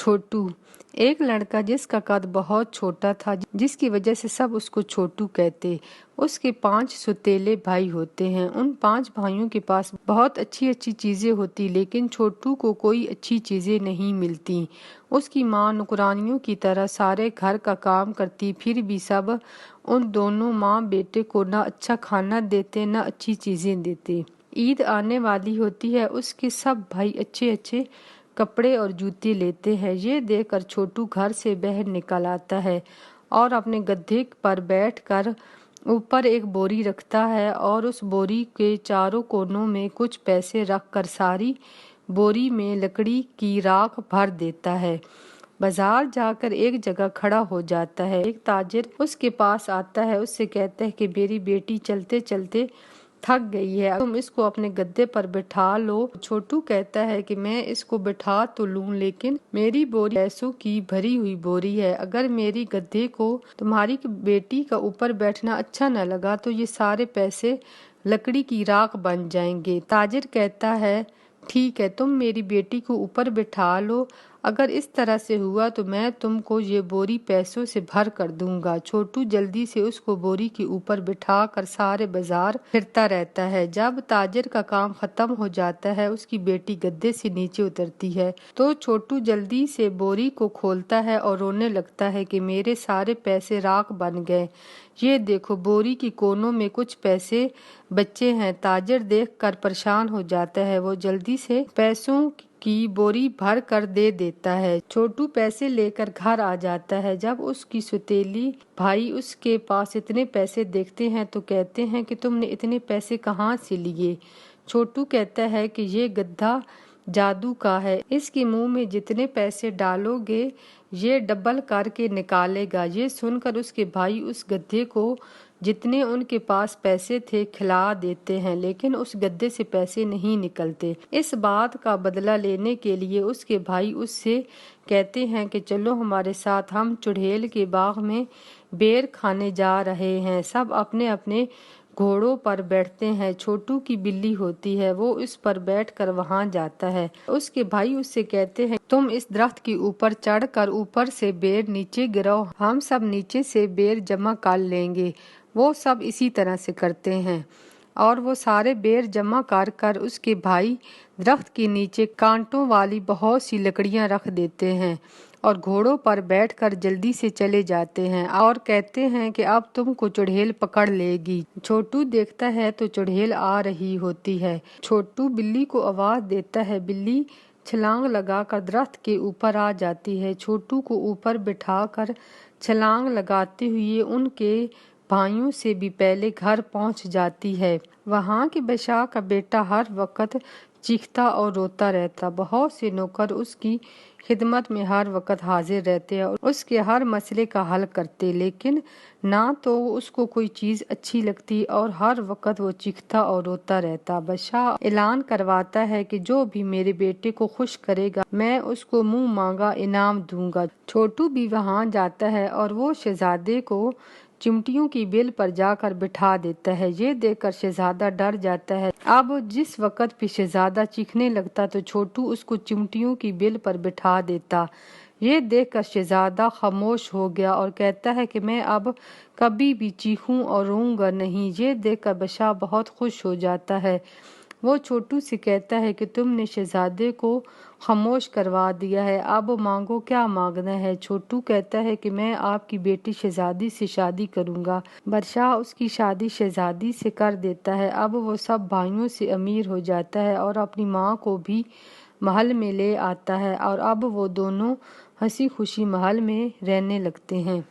छोटू। एक लड़का जिसका कद बहुत छोटा था, जिसकी वजह से सब उसको छोटू कहते। उसके 5 सुतेले भाई होते हैं। उन 5 भाइयों के पास बहुत अच्छी अच्छी चीजें होती, लेकिन छोटू को कोई अच्छी चीजें नहीं मिलती। उसकी माँ नौकरानियों की तरह सारे घर का काम करती, फिर भी सब उन दोनों माँ बेटे को न अच्छा खाना देते न अच्छी चीजें देते। ईद आने वाली होती है। उसके सब भाई अच्छे अच्छे कपड़े और जूते लेते हैं। ये देखकर छोटू घर से बाहर निकल आता है और अपने गधे पर बैठकर ऊपर एक बोरी रखता है और उस बोरी के चारों कोनों में कुछ पैसे रखकर सारी बोरी में लकड़ी की राख भर देता है। बाजार जाकर एक जगह खड़ा हो जाता है। एक ताजिर उसके पास आता है, उससे कहता है कि मेरी बेटी चलते चलते थक गई है, तुम इसको अपने गद्दे पर बिठा लो। छोटू कहता है कि मैं इसको बिठा तो लूं, लेकिन मेरी बोरी पैसों की भरी हुई बोरी है। अगर मेरी गद्दे को तुम्हारी बेटी का ऊपर बैठना अच्छा न लगा तो ये सारे पैसे लकड़ी की राख बन जाएंगे। ताजिर कहता है ठीक है, तुम मेरी बेटी को ऊपर बिठा लो। अगर इस तरह से हुआ तो मैं तुमको ये बोरी पैसों से भर कर दूंगा। छोटू जल्दी से उसको बोरी के ऊपर बिठा कर सारे बाजार फिरता रहता है। जब ताजिर का काम खत्म हो जाता है, उसकी बेटी गद्दे से नीचे उतरती है तो छोटू जल्दी से बोरी को खोलता है और रोने लगता है कि मेरे सारे पैसे राख बन गए। ये देखो, बोरी की कोनों में कुछ पैसे बच्चे हैं। ताजिर देखकर परेशान हो जाता है। वो जल्दी से पैसों की बोरी भर कर दे देता है। छोटू पैसे लेकर घर आ जाता है। जब उसकी सुतेली भाई उसके पास इतने पैसे देखते हैं तो कहते हैं कि तुमने इतने पैसे कहाँ से लिए। छोटू कहता है कि ये गधा जादू का है, इसके मुंह में जितने पैसे डालोगे ये डबल करके निकालेगा। ये सुनकर उसके भाई उस गधे को जितने उनके पास पैसे थे खिला देते हैं, लेकिन उस गधे से पैसे नहीं निकलते। इस बात का बदला लेने के लिए उसके भाई उससे कहते हैं कि चलो हमारे साथ, हम चुड़ैल के बाग में बेर खाने जा रहे हैं। सब अपने अपने घोड़ों पर बैठते हैं। छोटू की बिल्ली होती है, वो उस पर बैठकर वहां जाता है। उसके भाई उससे कहते हैं तुम इस दरख्त के ऊपर चढ़कर ऊपर से बेर नीचे गिराओ, हम सब नीचे से बेर जमा कर लेंगे। वो सब इसी तरह से करते हैं और वो सारे बेर जमा कर कर उसके भाई दरख्त के नीचे कांटों वाली बहुत सी लकड़ियां रख देते हैं और घोड़ों पर बैठकर जल्दी से चले जाते हैं और कहते हैं कि अब तुमको चुड़ैल पकड़ लेगी। छोटू देखता है तो चुड़ैल आ रही होती है। छोटू बिल्ली को आवाज देता है। बिल्ली छलांग लगाकर दरख्त के ऊपर आ जाती है। छोटू को ऊपर बिठाकर छलांग लगाते हुए उनके भाइयों से भी पहले घर पहुंच जाती है। वहां के बादशाह का बेटा हर वक्त चीखता और रोता रहता। बहुत से नौकर उसकी खिदमत में हर वक्त हाजिर रहते और उसके हर मसले का हल करते, लेकिन ना तो उसको कोई चीज अच्छी लगती और हर वक्त वो चीखता और रोता रहता। बादशाह ऐलान करवाता है कि जो भी मेरे बेटे को खुश करेगा मैं उसको मुंह मांगा इनाम दूंगा। छोटू भी वहां जाता है और वो शहजादे को चिमटियों की बेल पर जाकर बिठा देता है। ये देखकर शहजादा डर जाता है। अब जिस वक्त भी शहजादा चीखने लगता तो छोटू उसको चिमटियों की बेल पर बिठा देता। ये देखकर शहजादा खामोश हो गया और कहता है कि मैं अब कभी भी चीखूं और रोऊंगा नहीं। ये देखकर बादशाह बहुत खुश हो जाता है। वो छोटू से कहता है कि तुमने शहजादे को खामोश करवा दिया है, अब मांगो, क्या मांगना है। छोटू कहता है कि मैं आपकी बेटी शहजादी से शादी करूंगा। बादशाह उसकी शादी शहजादी से कर देता है। अब वो सब भाइयों से अमीर हो जाता है और अपनी माँ को भी महल में ले आता है और अब वो दोनों हंसी खुशी महल में रहने लगते हैं।